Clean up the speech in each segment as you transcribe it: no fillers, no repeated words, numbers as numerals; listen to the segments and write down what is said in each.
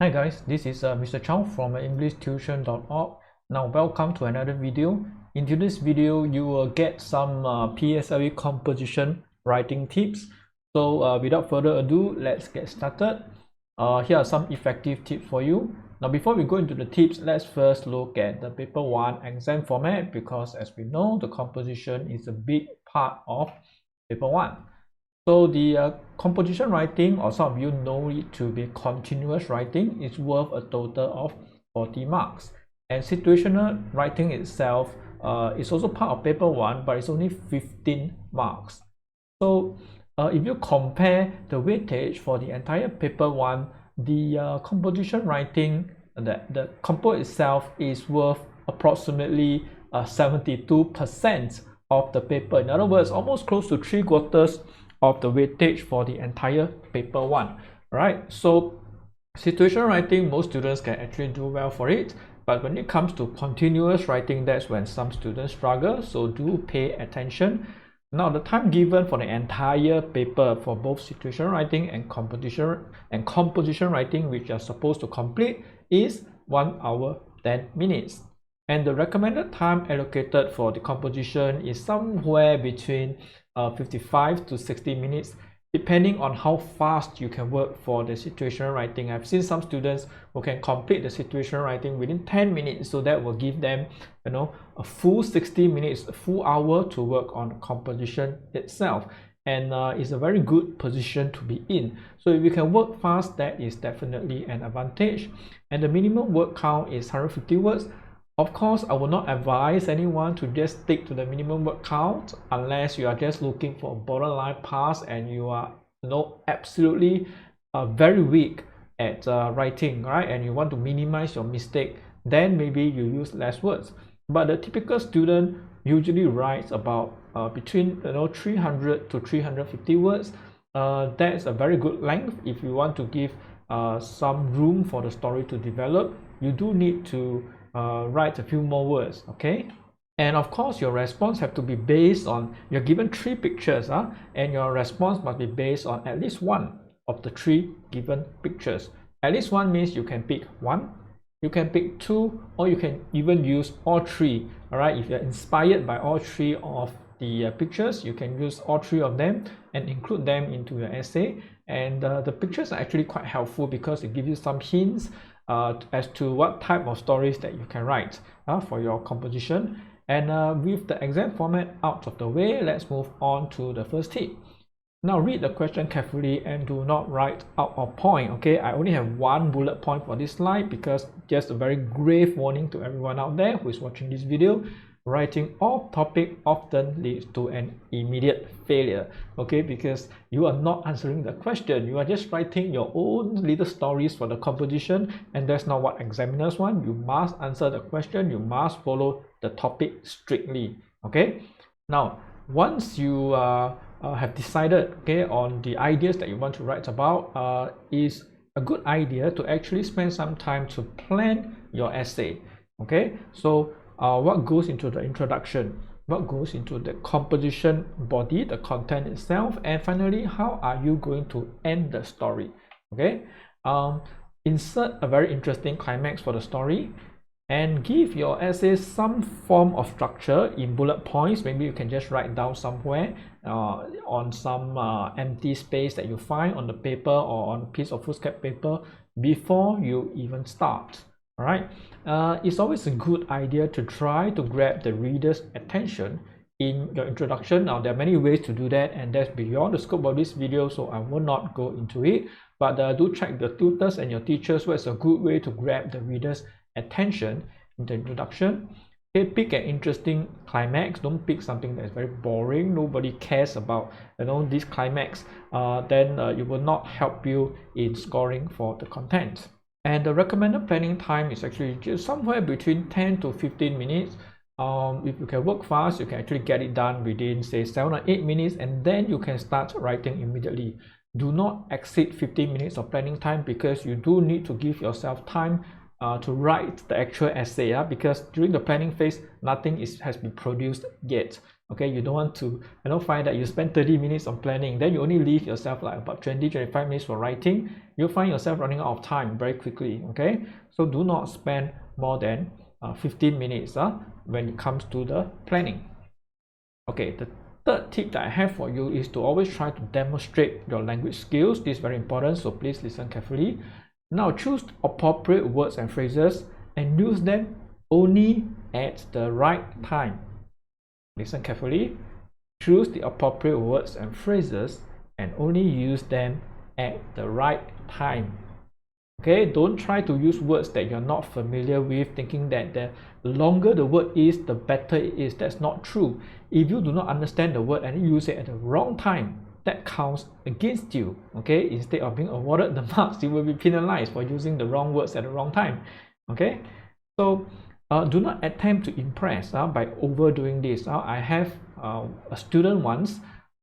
Hi guys, this is Mr. Chow from EnglishTuition.org. Now welcome to another video. In today's video, you will get some PSLE composition writing tips. So without further ado, let's get started. Here are some effective tips for you. Now before we go into the tips, let's first look at the paper 1 exam format, because as we know, the composition is a big part of paper 1. So the composition writing, or some of you know it to be continuous writing, is worth a total of 40 marks. And situational writing itself is also part of paper 1, but it's only 15 marks. So if you compare the weightage for the entire paper 1, the composition writing, the compo itself is worth approximately 72% of the paper. In other words, almost close to 3/4 of the weightage for the entire paper 1. Right? So situational writing, most students can actually do well for it, but when it comes to continuous writing, that's when some students struggle. So do pay attention. Now the time given for the entire paper for both situational writing and composition writing, which are supposed to complete, is 1 hour 10 minutes. And the recommended time allocated for the composition is somewhere between 55 to 60 minutes, depending on how fast you can work for the situational writing. I've seen some students who can complete the situational writing within 10 minutes, so that will give them, a full 60 minutes, a full hour to work on composition itself. And it's a very good position to be in. So if you can work fast, that is definitely an advantage. And the minimum word count is 150 words. Of course, I will not advise anyone to just stick to the minimum word count unless you are just looking for a borderline pass and you are absolutely very weak at writing, right? And you want to minimize your mistake, then maybe you use less words. But the typical student usually writes about between 300 to 350 words. That's a very good length. If you want to give some room for the story to develop, you do need to write a few more words, okay? And of course, your response have to be based on, you're given 3 pictures, and your response must be based on at least 1 of the 3 given pictures. At least 1 means you can pick 1, you can pick 2, or you can even use all 3. All right, if you're inspired by all 3 of the pictures, you can use all 3 of them and include them into your essay. And the pictures are actually quite helpful because it gives you some hints as to what type of stories that you can write for your composition. And with the exam format out of the way, let's move on to the first tip. Now read the question carefully and do not write out of point. Okay, I only have 1 bullet point for this slide because just a very grave warning to everyone out there who is watching this video. Writing off topic often leads to an immediate failure, okay, because you are not answering the question. You are just writing your own little stories for the composition, and that's not what examiners want. You must answer the question. You must follow the topic strictly, okay? Now, once you have decided, okay, on the ideas that you want to write about, is a good idea to actually spend some time to plan your essay, okay? So what goes into the introduction, what goes into the composition body, the content itself, and finally, how are you going to end the story, okay? Insert a very interesting climax for the story, and give your essay some form of structure in bullet points. Maybe you can just write down somewhere on some empty space that you find on the paper or on a piece of foolscap paper before you even start. All right, it's always a good idea to try to grab the reader's attention in your introduction. Now, there are many ways to do that, and that's beyond the scope of this video, so I will not go into it. But do check the tutors and your teachers what's a good way to grab the reader's attention in the introduction. Okay, pick an interesting climax. Don't pick something that's very boring. Nobody cares about this climax. Then it will not help you in scoring for the content. And the recommended planning time is actually just somewhere between 10 to 15 minutes. If you can work fast, you can actually get it done within, say, 7 or 8 minutes, and then you can start writing immediately. Do not exceed 15 minutes of planning time, because you do need to give yourself time to write the actual essay, because during the planning phase, nothing has been produced yet. Okay, you don't want to find that you spend 30 minutes on planning, then you only leave yourself like about 20-25 minutes for writing. You'll find yourself running out of time very quickly. Okay, so do not spend more than 15 minutes when it comes to the planning. Okay, the third tip that I have for you is to always try to demonstrate your language skills. This is very important, so please listen carefully. Now choose appropriate words and phrases and use them only at the right time. Listen carefully. Choose the appropriate words and phrases and only use them at the right time. Okay, don't try to use words that you're not familiar with, thinking that the longer the word is, the better it is. That's not true. If you do not understand the word and use it at the wrong time, that counts against you. Okay, instead of being awarded the marks, you will be penalized for using the wrong words at the wrong time. Okay, so do not attempt to impress by overdoing this. I have a student once,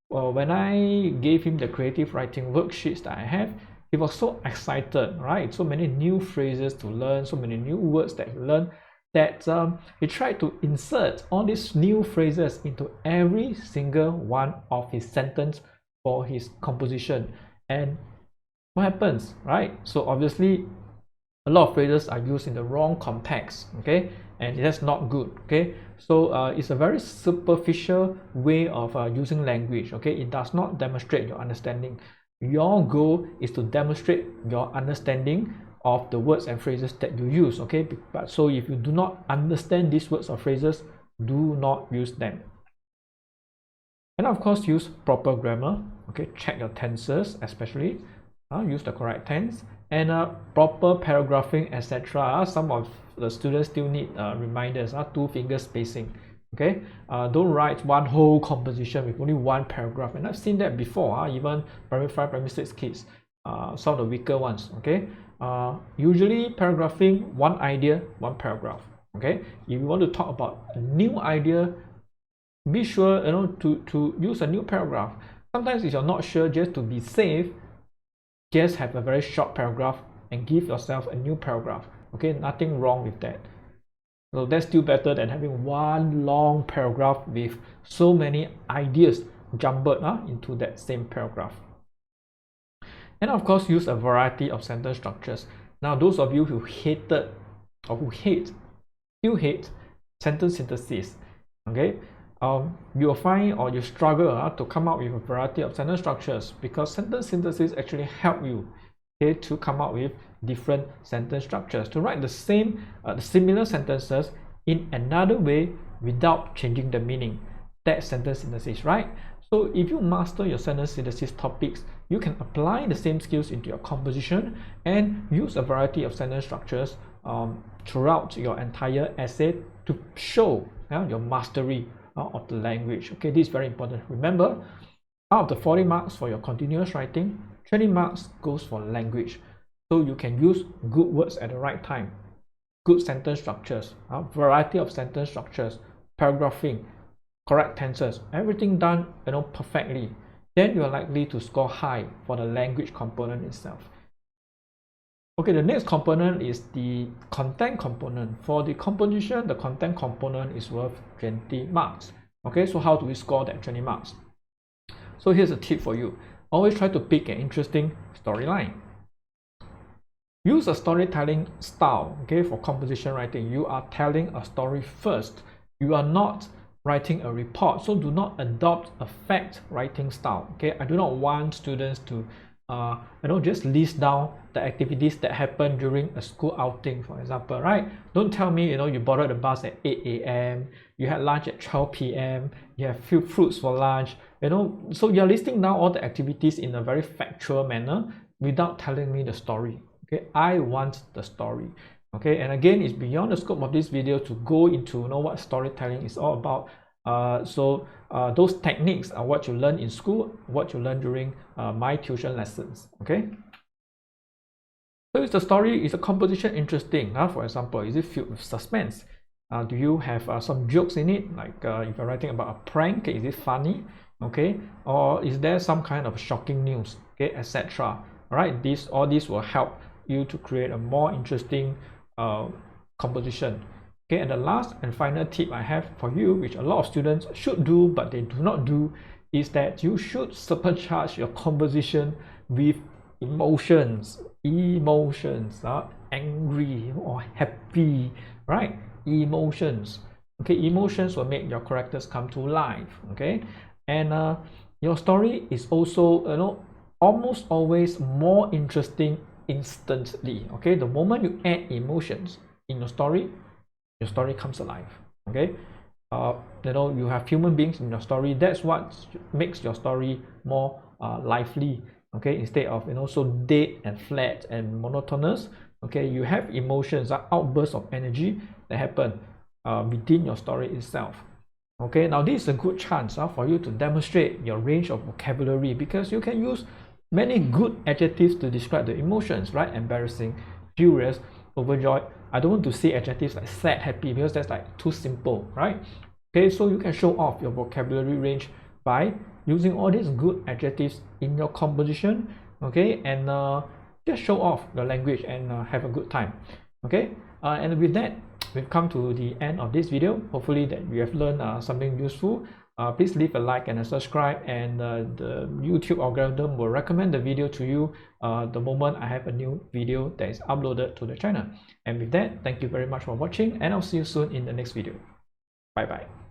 when I gave him the creative writing worksheets that I have, he was so excited, right? So many new phrases to learn, so many new words that he learned, that he tried to insert all these new phrases into every single one of his sentence for his composition. And what happens, right? So obviously a lot of phrases are used in the wrong context, okay, and that's not good. Okay, so it's a very superficial way of using language. Okay, it does not demonstrate your understanding. Your goal is to demonstrate your understanding of the words and phrases that you use. Okay, but so if you do not understand these words or phrases, do not use them. And of course, use proper grammar. Okay, check your tenses, especially use the correct tense, and proper paragraphing, etc. Some of the students still need reminders, 2-finger spacing. Okay, don't write one whole composition with only one paragraph, and I've seen that before. Even primary 5, primary 6 kids, some of the weaker ones. Okay, usually paragraphing, one idea, one paragraph. Okay, if you want to talk about a new idea, be sure to use a new paragraph. Sometimes if you're not sure, just to be safe, just have a very short paragraph and give yourself a new paragraph. Okay, nothing wrong with that. So that's still better than having one long paragraph with so many ideas jumbled into that same paragraph. And of course, use a variety of sentence structures. Now, those of you who hated or who still hate sentence synthesis, okay, you will find or you struggle to come up with a variety of sentence structures, because sentence synthesis actually help you, okay, to come up with different sentence structures, to write the similar sentences in another way without changing the meaning. That's sentence synthesis, right? So if you master your sentence synthesis topics, you can apply the same skills into your composition and use a variety of sentence structures throughout your entire essay to show your mastery of the language. Okay, this is very important. Remember, out of the 40 marks for your continuous writing, 20 marks goes for language. So you can use good words at the right time, good sentence structures, variety of sentence structures, paragraphing, correct tenses, everything done perfectly. Then you are likely to score high for the language component itself. Okay, the next component is the content component. For the composition, the content component is worth 20 marks. Okay, so how do we score that 20 marks? So here's a tip for you. Always try to pick an interesting storyline. Use a storytelling style, okay, for composition writing. You are telling a story first. You are not writing a report, so do not adopt a fact writing style. Okay, I do not want students to just list down the activities that happen during a school outing, for example, right? Don't tell me you boarded the bus at 8 a.m, you had lunch at 12 p.m, you have few fruits for lunch, so you're listing down all the activities in a very factual manner without telling me the story. Okay, I want the story. Okay, and again, it's beyond the scope of this video to go into what storytelling is all about. Those techniques are what you learn in school, what you learn during my tuition lessons. Okay, so is the story, is the composition interesting? For example, is it filled with suspense? Do you have some jokes in it, like if you're writing about a prank, is it funny? Okay, or is there some kind of shocking news, okay, etc. All right, all these will help you to create a more interesting composition. Okay, and the last and final tip I have for you, which a lot of students should do but they do not do, is that you should supercharge your composition with emotions. Angry or happy, right? Emotions. Okay, emotions will make your characters come to life. Okay, and your story is also, almost always more interesting instantly. Okay, the moment you add emotions in your story comes alive. Okay, you have human beings in your story. That's what makes your story more lively. Okay, instead of so dead and flat and monotonous. Okay, you have emotions, outbursts of energy that happen within your story itself. Okay, now this is a good chance for you to demonstrate your range of vocabulary, because you can use many good adjectives to describe the emotions, right? Embarrassing, furious, overjoyed. I don't want to say adjectives like sad, happy, because that's like too simple, right? Okay, so you can show off your vocabulary range by using all these good adjectives in your composition. Okay, and just show off your language and have a good time. Okay, and with that, we've come to the end of this video. Hopefully that you have learned something useful. Please leave a like and a subscribe, and the YouTube algorithm will recommend the video to you the moment I have a new video that is uploaded to the channel. And with that, thank you very much for watching, and I'll see you soon in the next video. Bye bye.